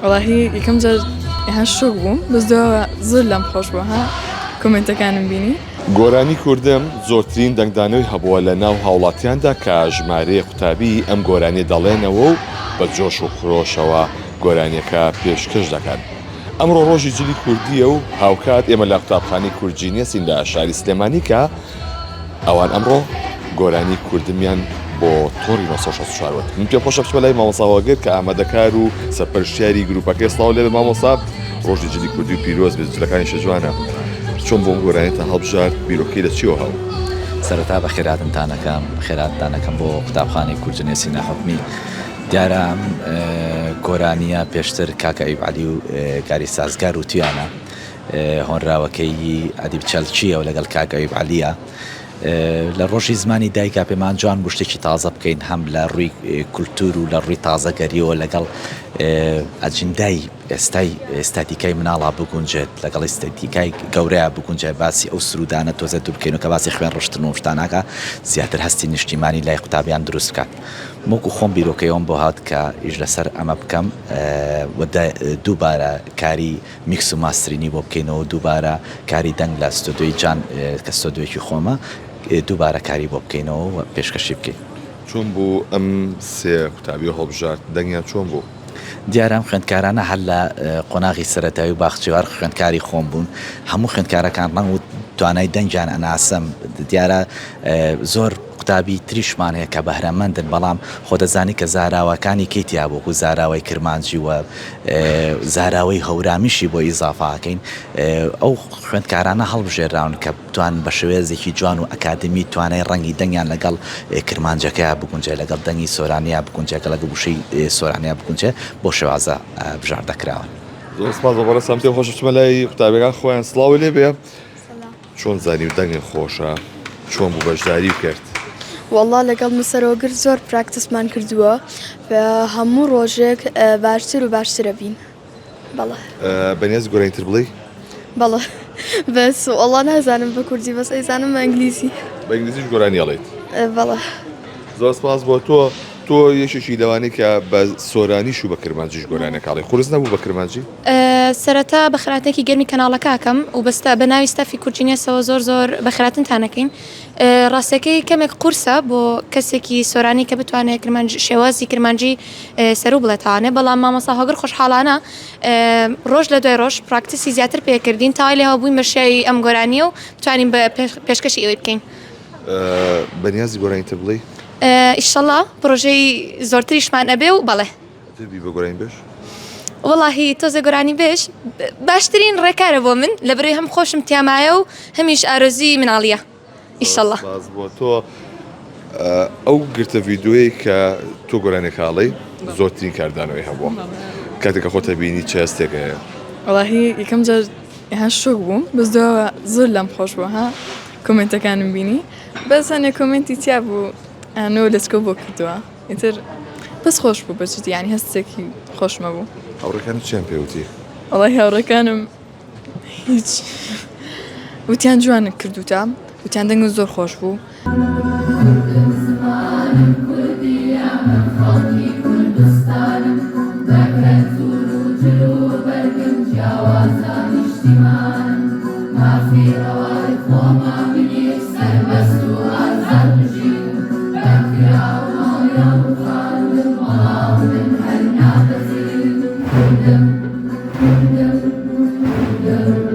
والله یەکەم جار شۆک بووم بەس دووە زۆر لەم خۆش بووە کۆمنتەکانم بینی. گۆرانی کوردم زۆرترین دەنگدانەوەی هەبووە لە ناو هاوڵاتیاندا کە ژمارەیە قوتابی ئەم گۆرانی دەڵێنەوە و بە جۆش و خرۆشەوە گۆرانیەکە پێشکەش دەکەن. ئەمڕۆ ڕۆژی جلی کوردیە و هاوکات ئێمە لە قوتابخانەی کورجینیەسین لە شاری سلێمانی کە ئەوان ئەمڕۆ گۆرانی کوردمیان بۆ تۆڕی 1964 من پێم خۆشە بچمە لای مامۆستاوەگەر کە ئامادەکار و سەرپەرشتیاری گروپەکەی سڵاو لێ مامۆستا ڕۆژی جلی کوردی و پیرۆز بێت جلەکانی شەجوانە چۆن بۆم گۆرانیتە هەڵبژارد بیرۆکەی لە چیەوە هەڵ سەرەتا بە خێراتتانەکەم خێراتدانەکەم بۆ قوتابخانەی کورجنێسی ناحکمی دیارە گۆرانیە پێشتر کاکە ئەیوب و کاری سازگار و تویانە هۆنراوەکەی ئەدیب چەلچیە و لەگەڵ کاکە ئەیوب عەلیە لە ڕۆژی زمانی دایکا پێمان جوان بوو شتێکی تازە بکەین هەم لە ڕووی کولتور و لە ڕووی تازەگەریەوە لەگەڵ ئەجندای ئێستاتیکای مناڵا بگونجێت لەگەڵ ئێستاتیکای گەورەیە بگونجێ باسی ئەو سرودانە تۆزە دوو بکەین و کە باسی خوێن ڕشتن و شتاناکە زیاتر هەستی نیشتیمانی لای قوتابیان دروست بکات. وەکو خۆم بیرۆکەیەوەم بۆ هات کە ئیش لەسەر ئەمە بکەم دووبارە کاری میکس و ماسترینی بۆ بکەینەوە دووبارە کاری دەنگ لە ستۆدیۆی جان کە ستۆدیۆیەکی خۆمە دووبارە کاری بۆ بکەینەوە و پێشکەشی بکەین. چۆن بوو ئەم سێ قوتابی هەڵبژارد دەنگیان چۆن بوو؟ دیارم خوێندکارانە هەر لە قۆناغی سەرەتایی و باخچێوار خوێندکاری خۆم بوون هەموو خوێندکارەکان ڕەنگ و توانای دەنگیان ئەناسم دیارە زۆر قوتابی تریشمان هەیە کە بەهرەمەندن بەڵام خۆ دەزانی کە زاراوەکانی کەیتیا بۆکو زاراوەی کرمانجی و زاراوەی هەورامیشی بۆ ئیزافاکەین ئەو خوێندکارانە هەڵبژێراون کە توان بە شێوەیەزێکی جوان و ئەکادمی توانای ڕەنگی دەنگیان لەگەڵ کرمانجەکەیە بگونجێ لەگەڵ دەنگی سۆرانیا بگونجێکە لەگە وشەی سۆرانیا بگونجێ بۆ شێوازە بژار دەکراون. زۆر سپاس بەڕێز سام پێم خۆشە بچمە لای قوتابیەکان خۆیان سڵاوی لێ بێ چۆن زانی و دەنگی خۆشە چۆن بوو بەشداری کرد؟ والله لەگەڵ مسەرۆگر زۆر پراکتسمان کردووە بە هەموو ڕۆژێک باشتر و باشترە بین. بەڵێ بەنیاز گۆرانیتر بڵێ؟ بەڵێ بەس وەڵا نازانم بە کوردی بەس ئەیزانم بە ئەنگلیزی. بە ئینگلیزیش گۆرانی هەڵێیت؟ بەڵێ زۆر سپاس بۆ تۆ یەکێکی لەوانەی کە بە سۆرانیش و بە کرمانجیش گۆرانەکەڵی خورس نەبوو بە کرمانجی؟ سەرەتا بە خراپەتێکی گەرمی کەناڵەکەکەم و بەستا بە ناوی ستافی کورجینیەسەوە زۆر بە خراپەتانەکەین ڕاستەکەی کەمێک قورسە بۆ کەسێکی سۆرانی کە بتوانێت شێوازی کرمانجی سەرو بڵێتوانێ بەڵام مامۆستا هۆگر خۆشحاڵانە ڕۆژ لە دوای ڕۆژ پراکتیسی زیاتر پێکردین تاوای لێەوە بووین بە شێوی ئەم گۆرانیە و بتوانین بە پێشکەشی ئەوەی بکەین. بەنیازی گۆرانیتر بڵێ؟ ئیشەڵڵا پرۆژەی زۆرتریشمان ئەبێ و بەڵێ بە گۆرانی بێش؟ وڵاهی تۆزە گۆرانی بێش باشترین ڕێکارە بۆ من لە بڕێ هەم خۆشم تیامایە و هەمیش ئارۆزی مناڵیە ئیشەڵڵا. بۆ تۆ ئەو گرتە ڤیددیۆی کە تۆ گۆرانێکاڵی زۆرترین کاردانەوەی هەبووە کاتێککە خۆتە بینی چ هەستێک هەیە؟ وڵاهی یەکەم جار شۆک بووم بەس دووە زۆر لەم خۆش بووە کۆمنتەکانم بینی بەس هەنێ کۆمنتی تیا بوو ئەنۆ لەسکۆ بۆ کردووە ئیتر بەس خۆش بوو بەچیت ینی هەستێکی خۆشمە بوو. هاوڕێکانت چیان پێوتی؟ وڵی هاوڕەکانم هیچ وتیان جوانت کردوتە وتیان دەنگ زۆر خۆش بوو. Kurdum,